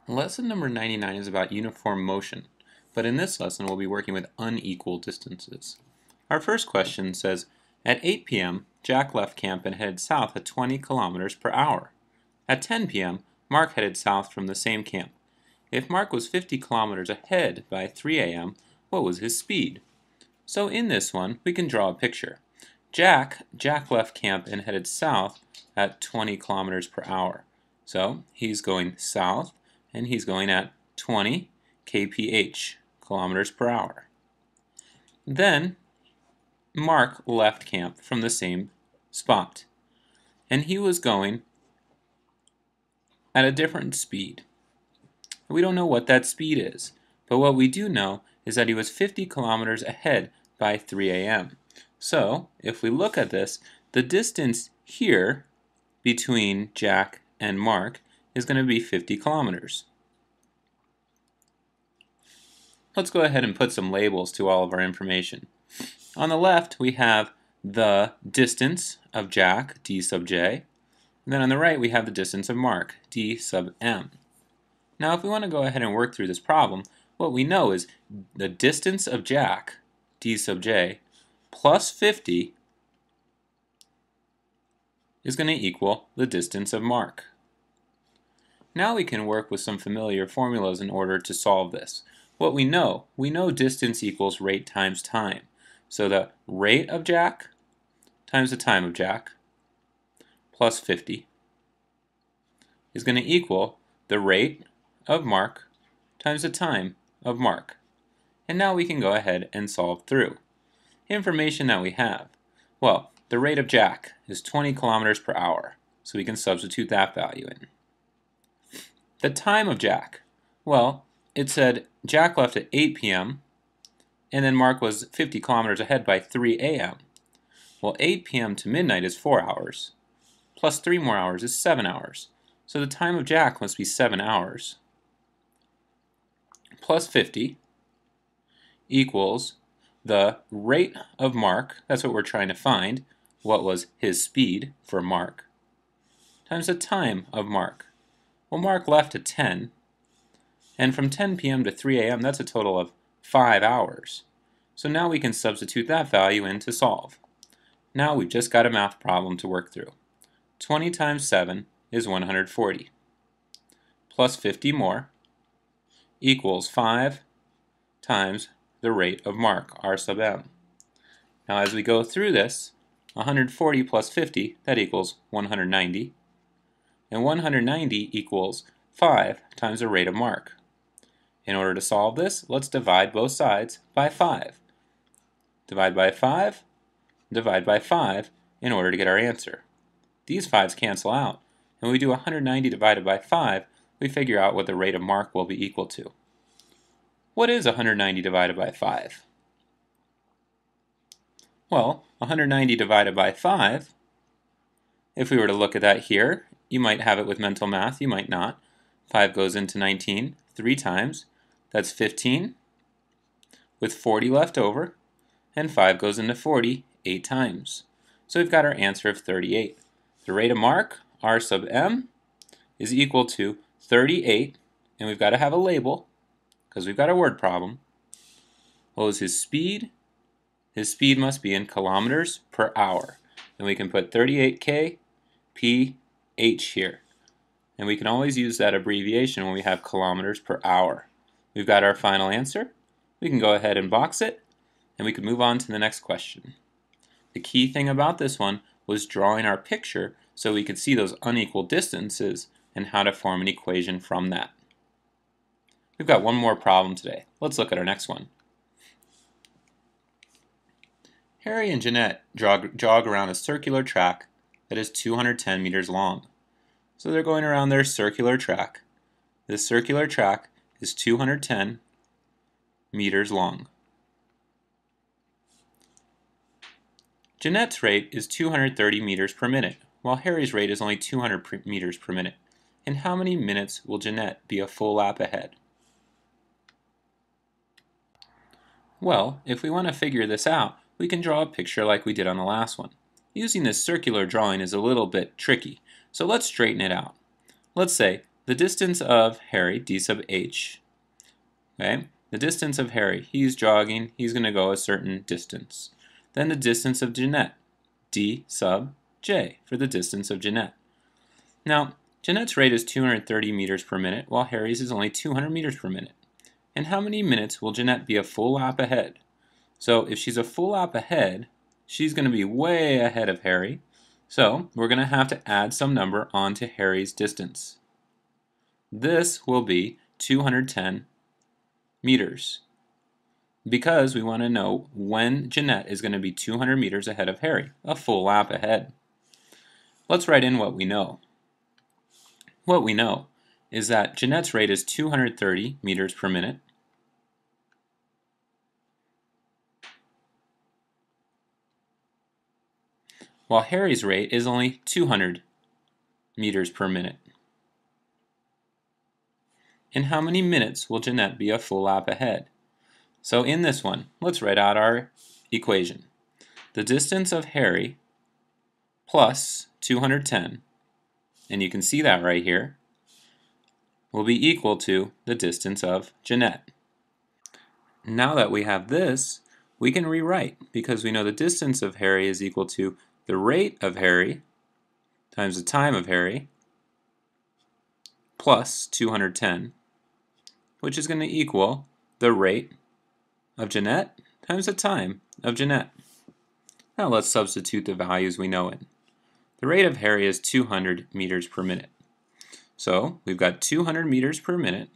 Lesson number 99 is about uniform motion, but in this lesson we'll be working with unequal distances. Our first question says, at 8 p.m., Jack left camp and headed south at 20 kilometers per hour. At 10 p.m., Mark headed south from the same camp. If Mark was 50 kilometers ahead by 3 a.m., what was his speed? So in this one, we can draw a picture. Jack left camp and headed south at 20 kilometers per hour. So he's going south, and he's going at 20 kph, kilometers per hour. Then Mark left camp from the same spot, and he was going at a different speed. We don't know what that speed is, but what we do know is that he was 50 kilometers ahead by 3 a.m. So if we look at this, the distance here between Jack and Mark is going to be 50 kilometers. Let's go ahead and put some labels to all of our information. On the left we have the distance of Jack, d sub j, and then on the right we have the distance of Mark, d sub m. Now if we want to go ahead and work through this problem, what we know is the distance of Jack, d sub j, plus 50 is going to equal the distance of Mark. Now we can work with some familiar formulas in order to solve this. What we know distance equals rate times time. So the rate of Jack times the time of Jack plus 50 is going to equal the rate of Mark times the time of Mark. And now we can go ahead and solve through. Information that we have. Well, the rate of Jack is 20 kilometers per hour, so we can substitute that value in. The time of Jack. Well, it said Jack left at 8 p.m. and then Mark was 50 kilometers ahead by 3 a.m. Well, 8 p.m. to midnight is 4 hours, plus 3 more hours is 7 hours. So the time of Jack must be 7 hours. Plus 50 equals the rate of Mark, that's what we're trying to find, what was his speed for Mark, times the time of Mark. Well, Mark left at 10, and from 10 p.m. to 3 a.m. that's a total of 5 hours. So now we can substitute that value in to solve. Now we've just got a math problem to work through. 20 times 7 is 140, plus 50 more equals 5 times the rate of Mark, r sub m. Now as we go through this, 140 plus 50, that equals 190. And 190 equals 5 times the rate of Mark. In order to solve this, let's divide both sides by 5. Divide by 5, divide by 5 in order to get our answer. These 5's cancel out. And when we do 190 divided by 5, we figure out what the rate of Mark will be equal to. What is 190 divided by 5? Well, 190 divided by 5, if we were to look at that here, you might have it with mental math, you might not. 5 goes into 19 3 times, that's 15, with 40 left over, and 5 goes into 40 8 times. So we've got our answer of 38. The rate of Mark, r sub m, is equal to 38, and we've got to have a label, because we've got a word problem. What was his speed? His speed must be in kilometers per hour. And we can put 38 kph here. And we can always use that abbreviation when we have kilometers per hour. We've got our final answer. We can go ahead and box it, and we can move on to the next question. The key thing about this one was drawing our picture so we could see those unequal distances and how to form an equation from that. We've got one more problem today. Let's look at our next one. Harry and Jeanette jog around a circular track that is 210 meters long. So they're going around their circular track. This circular track is 210 meters long. Jeanette's rate is 230 meters per minute, while Harry's rate is only 200 meters per minute. In how many minutes will Jeanette be a full lap ahead? Well, if we want to figure this out, we can draw a picture like we did on the last one. Using this circular drawing is a little bit tricky, so let's straighten it out. Let's say the distance of Harry, d sub h, okay? The distance of Harry, he's jogging, he's going to go a certain distance. Then the distance of Jeanette, d sub j, for the distance of Jeanette. Now, Jeanette's rate is 230 meters per minute, while Harry's is only 200 meters per minute. In how many minutes will Jeanette be a full lap ahead? So if she's a full lap ahead, she's going to be way ahead of Harry. So we're going to have to add some number onto Harry's distance. This will be 210 meters, because we want to know when Jeanette is going to be 200 meters ahead of Harry, a full lap ahead. Let's write in what we know. What we know is that Jeanette's rate is 230 meters per minute, while Harry's rate is only 200 meters per minute. In how many minutes will Jeanette be a full lap ahead? So in this one, let's write out our equation. The distance of Harry plus 210, and you can see that right here, will be equal to the distance of Jeanette. Now that we have this, we can rewrite, because we know the distance of Harry is equal to the rate of Harry times the time of Harry plus 210, which is going to equal the rate of Jeanette times the time of Jeanette. Now let's substitute the values we know in. The rate of Harry is 200 meters per minute. So we've got 200 meters per minute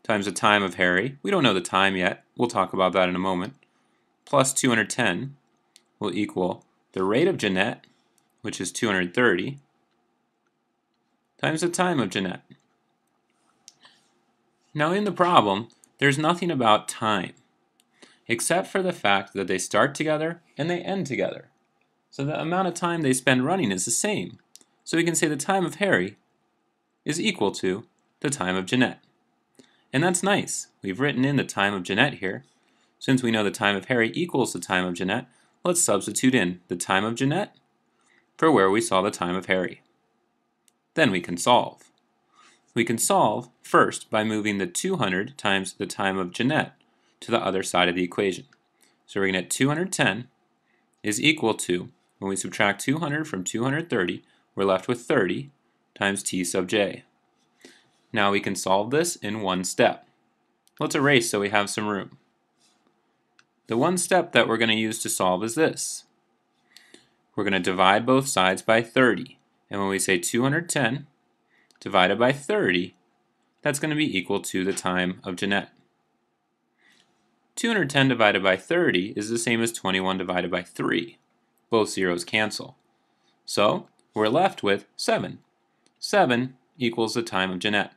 times the time of Harry. We don't know the time yet. We'll talk about that in a moment. Plus 210 will equal the rate of Jeanette, which is 230, times the time of Jeanette. Now in the problem, there's nothing about time, except for the fact that they start together and they end together. So the amount of time they spend running is the same. So we can say the time of Harry is equal to the time of Jeanette. And that's nice. We've written in the time of Jeanette here. Since we know the time of Harry equals the time of Jeanette, let's substitute in the time of Jeanette for where we saw the time of Harry. Then we can solve. We can solve first by moving the 200 times the time of Jeanette to the other side of the equation. So we're going to get 210 is equal to, when we subtract 200 from 230, we're left with 30 times t sub j. Now we can solve this in one step. Let's erase so we have some room. The one step that we're going to use to solve is this. We're going to divide both sides by 30. And when we say 210 divided by 30, that's going to be equal to the time of Jeanette. 210 divided by 30 is the same as 21 divided by 3. Both zeros cancel. So we're left with 7. 7 equals the time of Jeanette.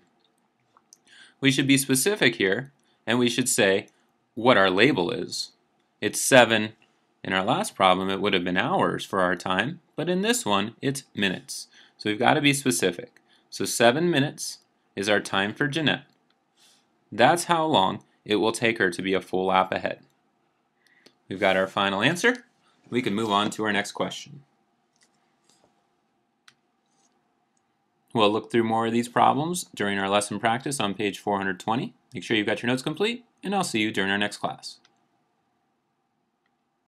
We should be specific here, and we should say what our label is. It's 7. In our last problem, it would have been hours for our time, but in this one, it's minutes. So we've got to be specific. So 7 minutes is our time for Jeanette. That's how long it will take her to be a full lap ahead. We've got our final answer. We can move on to our next question. We'll look through more of these problems during our lesson practice on page 420. Make sure you've got your notes complete, and I'll see you during our next class.